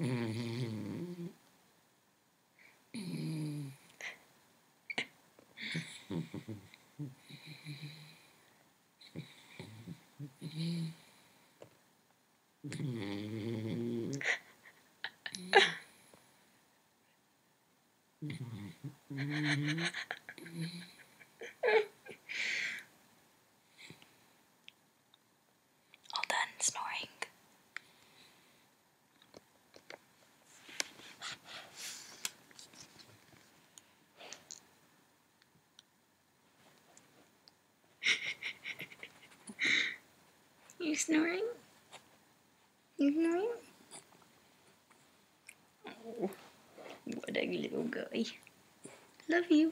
All done snoring. You snoring? You snoring? Oh, what a little guy. Love you.